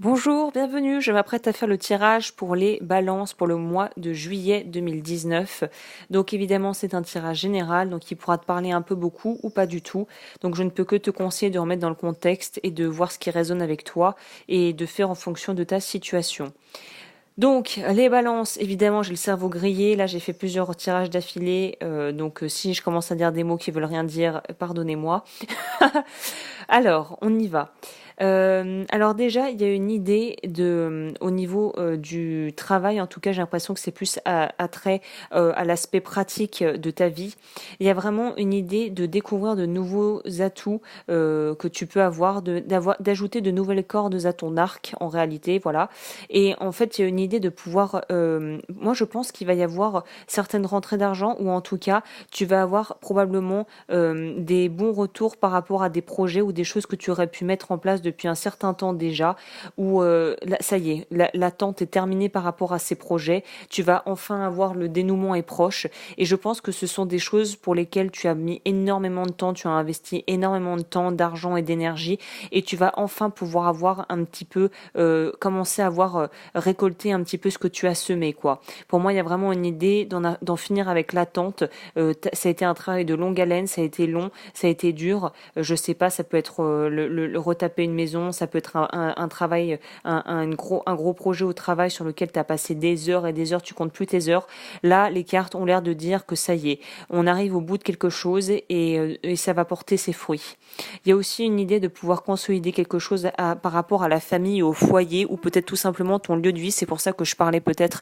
Bonjour, bienvenue. Je m'apprête à faire le tirage pour les balances pour le mois de juillet 2019. Donc évidemment, c'est un tirage général, donc il pourra te parler un peu beaucoup ou pas du tout. Donc je ne peux que te conseiller de remettre dans le contexte et de voir ce qui résonne avec toi et de faire en fonction de ta situation. Donc, les balances, évidemment, j'ai le cerveau grillé. Là, j'ai fait plusieurs tirages d'affilée. Donc, si je commence à dire des mots qui veulent rien dire, pardonnez-moi. Alors, on y va. Alors déjà, il y a une idée au niveau du travail. En tout cas, j'ai l'impression que c'est plus à trait à l'aspect pratique de ta vie. Il y a vraiment une idée de découvrir de nouveaux atouts que tu peux avoir, d'ajouter de nouvelles cordes à ton arc. En réalité, voilà. Et en fait, il y a une idée de pouvoir. Moi, je pense qu'il va y avoir certaines rentrées d'argent, ou en tout cas, tu vas avoir probablement des bons retours par rapport à des projets ou des choses que tu aurais pu mettre en place depuis un certain temps déjà, où ça y est, l'attente est terminée par rapport à ces projets. Tu vas enfin avoir le dénouement est proche. Et je pense que ce sont des choses pour lesquelles tu as mis énormément de temps, tu as investi énormément de temps, d'argent et d'énergie, et tu vas enfin pouvoir avoir un petit peu commencer à avoir récolté un petit peu ce que tu as semé, quoi. Pour moi, il y a vraiment une idée d'en finir avec l'attente. Ça a été un travail de longue haleine, ça a été long, ça a été dur. Je sais pas, ça peut être le retaper une maison, ça peut être un travail, un gros projet au travail sur lequel tu as passé des heures et des heures, tu comptes plus tes heures. Là, les cartes ont l'air de dire que ça y est, on arrive au bout de quelque chose et ça va porter ses fruits. Il y a aussi une idée de pouvoir consolider quelque chose par rapport à la famille, au foyer, ou peut-être tout simplement ton lieu de vie. C'est pour ça que je parlais peut-être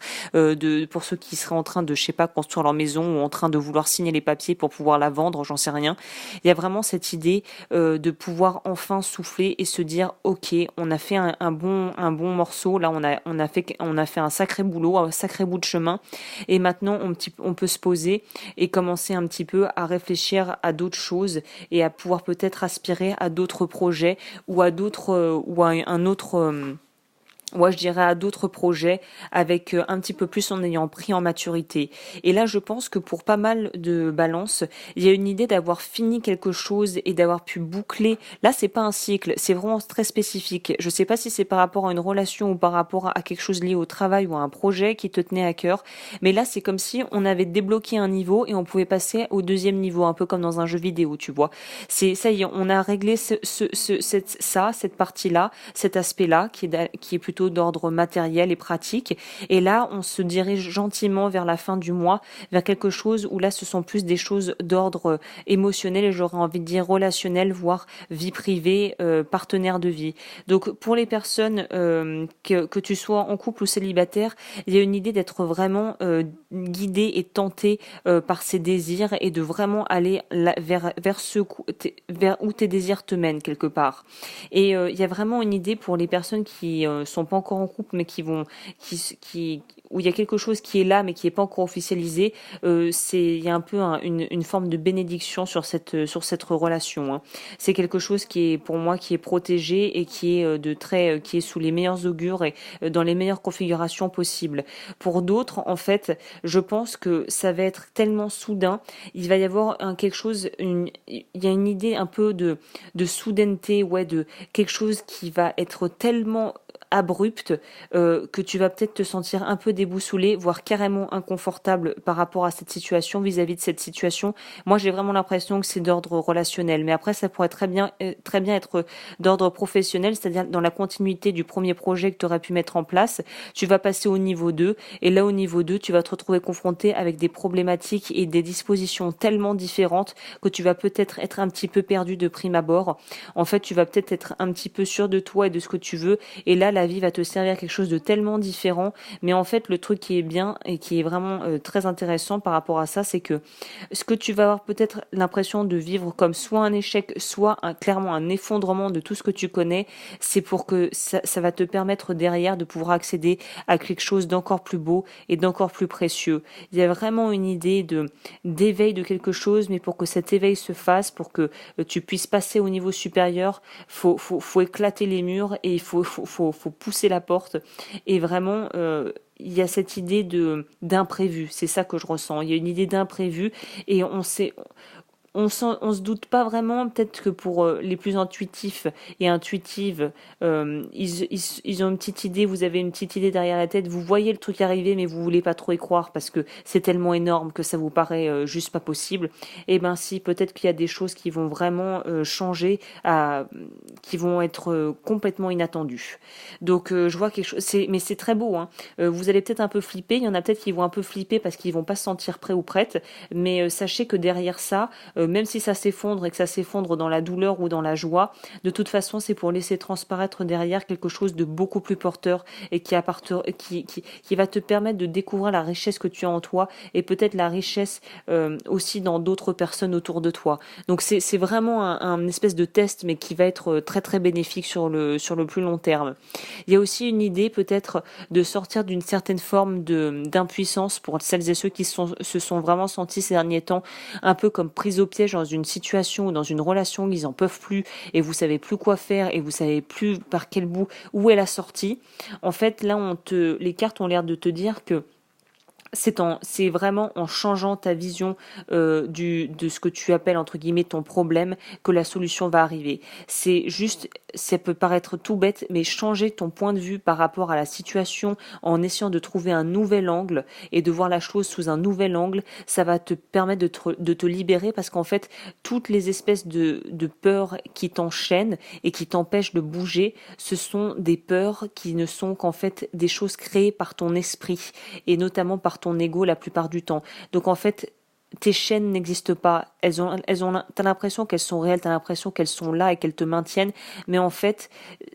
pour ceux qui seraient en train de, je sais pas, construire leur maison ou en train de vouloir signer les papiers pour pouvoir la vendre, j'en sais rien. Il y a vraiment cette idée de pouvoir enfin souffler et se dire, ok, on a fait un bon morceau. Là, on a fait un sacré boulot, un sacré bout de chemin. Et maintenant, on peut se poser et commencer un petit peu à réfléchir à d'autres choses et à pouvoir peut-être aspirer à d'autres projets ou à d'autres ou à un autre moi, je dirais à d'autres projets avec un petit peu plus en ayant pris en maturité. Et là, je pense que pour pas mal de balances, il y a une idée d'avoir fini quelque chose et d'avoir pu boucler. Là, c'est pas un cycle, c'est vraiment très spécifique. Je sais pas si c'est par rapport à une relation ou par rapport à quelque chose lié au travail ou à un projet qui te tenait à cœur. Mais là, c'est comme si on avait débloqué un niveau et on pouvait passer au deuxième niveau, un peu comme dans un jeu vidéo, tu vois. Ça y est, on a réglé cette partie-là, cet aspect-là qui est plutôt d'ordre matériel et pratique. Et là, on se dirige gentiment vers la fin du mois, vers quelque chose où là, ce sont plus des choses d'ordre émotionnel et j'aurais envie de dire relationnel, voire vie privée, partenaire de vie. Donc, pour les personnes que tu sois en couple ou célibataire, il y a une idée d'être vraiment guidé et tenté par ses désirs et de vraiment aller vers où tes désirs te mènent quelque part. Et il y a vraiment une idée pour les personnes qui sont pas encore en couple mais qui où il y a quelque chose qui est là mais qui est pas encore officialisé. Il y a un peu une forme de bénédiction sur cette relation, hein. C'est quelque chose qui est pour moi qui est protégé et qui est qui est sous les meilleurs augures et dans les meilleures configurations possibles. Pour d'autres, en fait, je pense que ça va être tellement soudain, il va y avoir quelque chose, il y a une idée un peu de soudaineté, ouais, de quelque chose qui va être tellement abrupte que tu vas peut-être te sentir un peu déboussolé, voire carrément inconfortable par rapport à cette situation, vis-à-vis de cette situation. Moi, j'ai vraiment l'impression que c'est d'ordre relationnel, mais après, ça pourrait très bien être d'ordre professionnel, c'est-à-dire dans la continuité du premier projet que tu aurais pu mettre en place, tu vas passer au niveau 2, et là, au niveau 2, tu vas te retrouver confronté avec des problématiques et des dispositions tellement différentes que tu vas peut-être être un petit peu perdu de prime abord. En fait, tu vas peut-être être un petit peu sûr de toi et de ce que tu veux, et là, la vie va te servir quelque chose de tellement différent. Mais en fait, le truc qui est bien et qui est vraiment très intéressant par rapport à ça, c'est que ce que tu vas avoir peut-être l'impression de vivre comme soit un échec, soit clairement un effondrement de tout ce que tu connais, c'est pour que ça va te permettre derrière de pouvoir accéder à quelque chose d'encore plus beau et d'encore plus précieux. Il y a vraiment une idée d'éveil de quelque chose, mais pour que cet éveil se fasse, pour que tu puisses passer au niveau supérieur, faut éclater les murs et faut pousser la porte. Et vraiment, il y a cette idée d'imprévu. C'est ça que je ressens. Il y a une idée d'imprévu et on sait, on se doute pas vraiment, peut-être que pour les plus intuitifs et intuitives, ils ont une petite idée, vous avez une petite idée derrière la tête, vous voyez le truc arriver, mais vous voulez pas trop y croire parce que c'est tellement énorme que ça vous paraît juste pas possible. Et ben si, peut-être qu'il y a des choses qui vont vraiment changer, qui vont être complètement inattendues. Donc je vois quelque chose, mais c'est très beau, hein. Vous allez peut-être un peu flipper, il y en a peut-être qui vont un peu flipper parce qu'ils vont pas se sentir prêts ou prêtes, mais sachez que derrière ça, même si ça s'effondre et que ça s'effondre dans la douleur ou dans la joie, de toute façon, c'est pour laisser transparaître derrière quelque chose de beaucoup plus porteur et qui va te permettre de découvrir la richesse que tu as en toi et peut-être la richesse aussi dans d'autres personnes autour de toi. Donc c'est vraiment un espèce de test, mais qui va être très très bénéfique sur le plus long terme. Il y a aussi une idée peut-être de sortir d'une certaine forme d'impuissance pour celles et ceux qui se sont vraiment sentis ces derniers temps un peu comme prise au piège dans une situation ou dans une relation où ils en peuvent plus et vous savez plus quoi faire et vous savez plus par quel bout où est la sortie. En fait, là, les cartes ont l'air de te dire que c'est vraiment en changeant ta vision de ce que tu appelles entre guillemets ton problème que la solution va arriver. C'est juste, ça peut paraître tout bête, mais changer ton point de vue par rapport à la situation en essayant de trouver un nouvel angle et de voir la chose sous un nouvel angle, ça va te permettre de te libérer parce qu'en fait, toutes les espèces de peurs qui t'enchaînent et qui t'empêchent de bouger, ce sont des peurs qui ne sont qu'en fait des choses créées par ton esprit et notamment par ton ego la plupart du temps. Donc en fait, tes chaînes n'existent pas. T'as l'impression qu'elles sont réelles, t'as l'impression qu'elles sont là et qu'elles te maintiennent, mais en fait,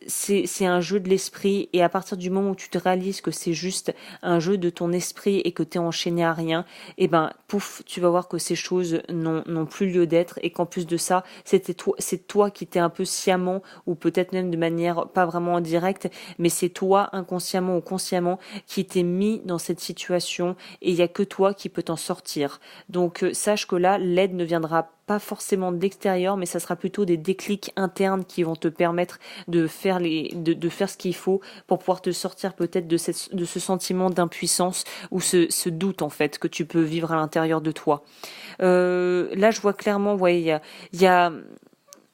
c'est un jeu de l'esprit et à partir du moment où tu te réalises que c'est juste un jeu de ton esprit et que t'es enchaîné à rien, et ben, pouf, tu vas voir que ces choses n'ont plus lieu d'être et qu'en plus de ça, c'est toi qui t'es un peu sciemment ou peut-être même de manière pas vraiment directe, mais c'est toi inconsciemment ou consciemment qui t'es mis dans cette situation et il y a que toi qui peux t'en sortir. Donc sache que là, l'aide ne viendra pas forcément de l'extérieur, mais ça sera plutôt des déclics internes qui vont te permettre de faire de faire ce qu'il faut pour pouvoir te sortir peut-être de ce sentiment d'impuissance ou ce doute en fait que tu peux vivre à l'intérieur de toi. Là, je vois clairement, ouais, il y a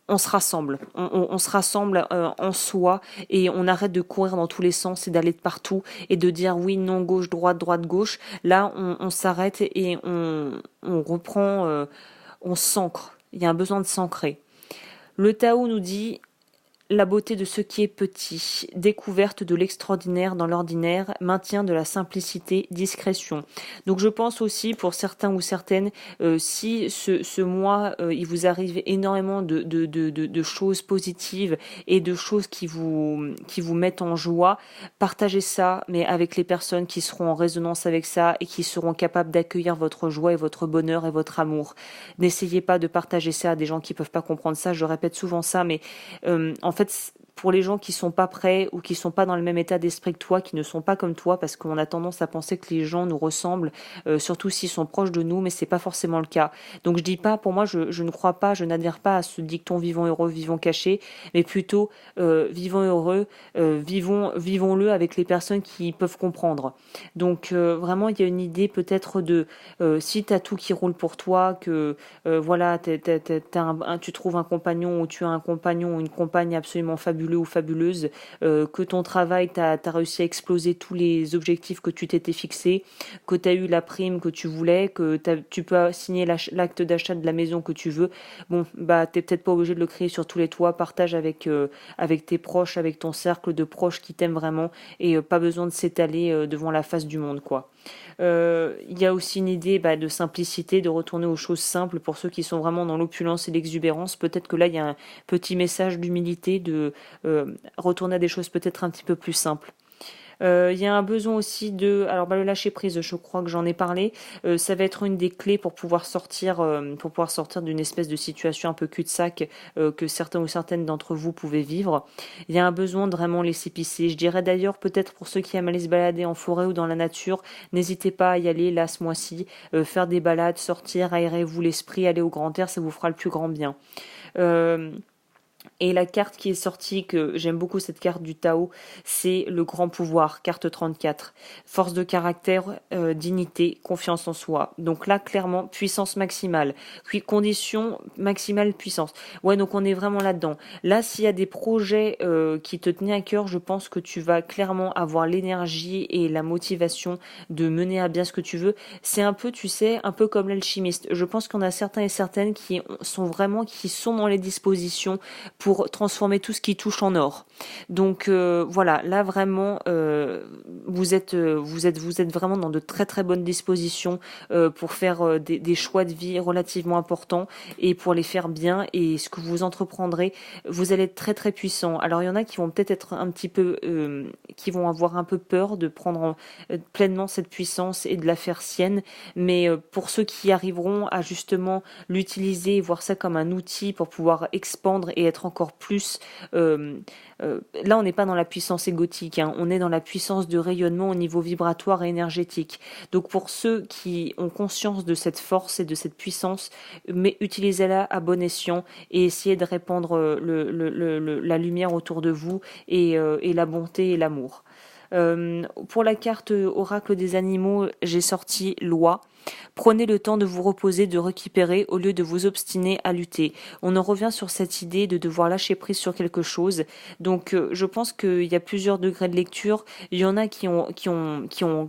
on se rassemble, on se rassemble en soi et on arrête de courir dans tous les sens et d'aller de partout et de dire oui, non, gauche, droite, droite, gauche. Là, on s'arrête et on reprend, on s'ancre. Il y a un besoin de s'ancrer. Le Tao nous dit la beauté de ce qui est petit, découverte de l'extraordinaire dans l'ordinaire, maintien de la simplicité, discrétion. Donc je pense aussi pour certains ou certaines, si ce mois il vous arrive énormément de choses positives et de choses qui vous mettent en joie, partagez ça, mais avec les personnes qui seront en résonance avec ça et qui seront capables d'accueillir votre joie et votre bonheur et votre amour. N'essayez pas de partager ça à des gens qui peuvent pas comprendre ça. Je répète souvent ça, mais en fait, pour les gens qui sont pas prêts ou qui sont pas dans le même état d'esprit que toi, qui ne sont pas comme toi, parce qu'on a tendance à penser que les gens nous ressemblent, surtout s'ils sont proches de nous, mais c'est pas forcément le cas. Donc je dis pas, pour moi, je ne crois pas, je n'adhère pas à ce dicton vivons heureux, vivons cachés, mais plutôt vivons heureux, vivons-le avec les personnes qui peuvent comprendre. Donc vraiment, il y a une idée peut-être de si t'as tout qui roule pour toi, que voilà, tu trouves un compagnon ou tu as un compagnon ou une compagne absolument fabuleux ou fabuleuse, que ton travail, t'as réussi à exploser tous les objectifs que tu t'étais fixés, que tu as eu la prime que tu voulais, que tu peux signer l'acte d'achat de la maison que tu veux. Bon, bah t'es peut-être pas obligé de le crier sur tous les toits, partage avec tes proches, avec ton cercle de proches qui t'aiment vraiment et pas besoin de s'étaler devant la face du monde, quoi. Il y a aussi une idée de simplicité, de retourner aux choses simples pour ceux qui sont vraiment dans l'opulence et l'exubérance. Peut-être que là, il y a un petit message d'humilité, de retourner à des choses peut-être un petit peu plus simples. Il y a un besoin aussi le lâcher prise, je crois que j'en ai parlé. Ça va être une des clés pour pouvoir sortir d'une espèce de situation un peu cul-de-sac que certains ou certaines d'entre vous pouvez vivre. Il y a un besoin de vraiment laisser pisser. Je dirais d'ailleurs peut-être pour ceux qui aiment aller se balader en forêt ou dans la nature, n'hésitez pas à y aller là ce mois-ci, faire des balades, sortir, aérez-vous l'esprit, aller au grand air, ça vous fera le plus grand bien. Et la carte qui est sortie, que j'aime beaucoup cette carte du Tao, c'est le grand pouvoir, carte 34. Force de caractère, dignité, confiance en soi. Donc là, clairement, puissance maximale. Puis condition maximale puissance. Ouais, donc on est vraiment là-dedans. Là, s'il y a des projets qui te tenaient à cœur, je pense que tu vas clairement avoir l'énergie et la motivation de mener à bien ce que tu veux. C'est un peu, tu sais, un peu comme l'alchimiste. Je pense qu'on a certains et certaines qui sont dans les dispositions pour transformer tout ce qui touche en or. Donc voilà, là vraiment, vous êtes vraiment dans de très très bonnes dispositions pour faire des choix de vie relativement importants et pour les faire bien. Et ce que vous entreprendrez, vous allez être très très puissant. Alors il y en a qui vont peut-être être un petit peu, qui vont avoir un peu peur de prendre pleinement cette puissance et de la faire sienne. Mais pour ceux qui arriveront à justement l'utiliser, voir ça comme un outil pour pouvoir expandre et être encore plus là on n'est pas dans la puissance égotique, hein, on est dans la puissance de rayonnement au niveau vibratoire et énergétique. Donc pour ceux qui ont conscience de cette force et de cette puissance, mais utilisez-la à bon escient et essayez de répandre la lumière autour de vous et la bonté et l'amour. Pour la carte oracle des animaux, j'ai sorti loi. Prenez le temps de vous reposer, de récupérer au lieu de vous obstiner à lutter. On en revient sur cette idée de devoir lâcher prise sur quelque chose. Donc je pense qu'il y a plusieurs degrés de lecture. Il y en a qui ont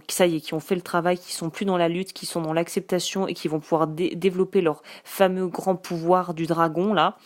ça y est, qui ont fait le travail, qui sont plus dans la lutte, qui sont dans l'acceptation et qui vont pouvoir développer leur fameux grand pouvoir du dragon là.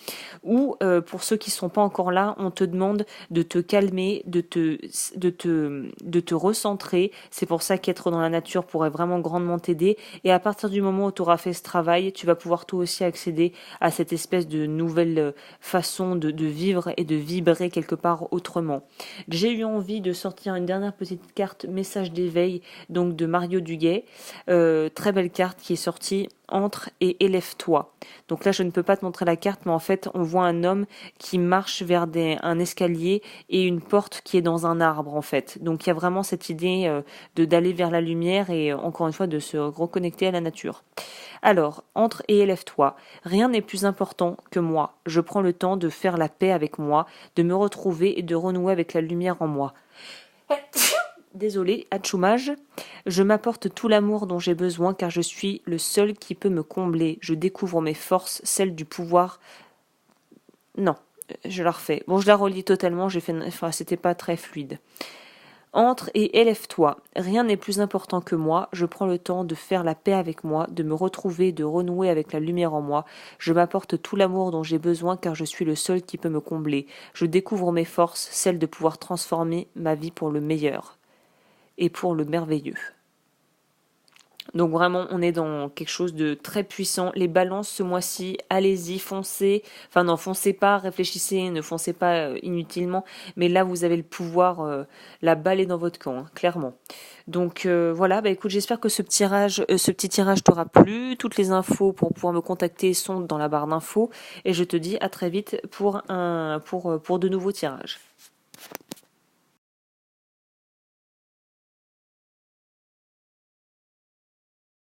Ou pour ceux qui sont pas encore là, on te demande de te calmer, de te recentrer. C'est pour ça qu'être dans la nature pourrait vraiment grandement t'aider. Et à partir du moment où tu auras fait ce travail, tu vas pouvoir toi aussi accéder à cette espèce de nouvelle façon de vivre et de vibrer quelque part autrement. J'ai eu envie de sortir une dernière petite carte message d'éveil, donc de Mario Duguay. Très belle carte qui est sortie. Entre et élève-toi. Donc là, je ne peux pas te montrer la carte, mais en fait, on voit un homme qui marche vers un escalier et une porte qui est dans un arbre, en fait. Donc il y a vraiment cette idée d'aller vers la lumière et encore une fois de se reconnecter à la nature. Alors, entre et élève-toi. Rien n'est plus important que moi. Je prends le temps de faire la paix avec moi, de me retrouver et de renouer avec la lumière en moi. Désolée, atchoumage. Je m'apporte tout l'amour dont j'ai besoin car je suis le seul qui peut me combler. Je découvre mes forces, celles du pouvoir. Non, je la refais. Bon, je la relis totalement, c'était pas très fluide. Entre et élève-toi. Rien n'est plus important que moi. Je prends le temps de faire la paix avec moi, de me retrouver, de renouer avec la lumière en moi. Je m'apporte tout l'amour dont j'ai besoin car je suis le seul qui peut me combler. Je découvre mes forces, celles de pouvoir transformer ma vie pour le meilleur et pour le merveilleux. Donc vraiment, on est dans quelque chose de très puissant. Les balances ce mois-ci, allez-y, foncez. Enfin non, foncez pas, réfléchissez, ne foncez pas inutilement. Mais là, vous avez le pouvoir, la balle est dans votre camp, hein, clairement. Donc voilà, bah écoute, j'espère que ce petit tirage t'aura plu. Toutes les infos pour pouvoir me contacter sont dans la barre d'infos. Et je te dis à très vite pour de nouveaux tirages.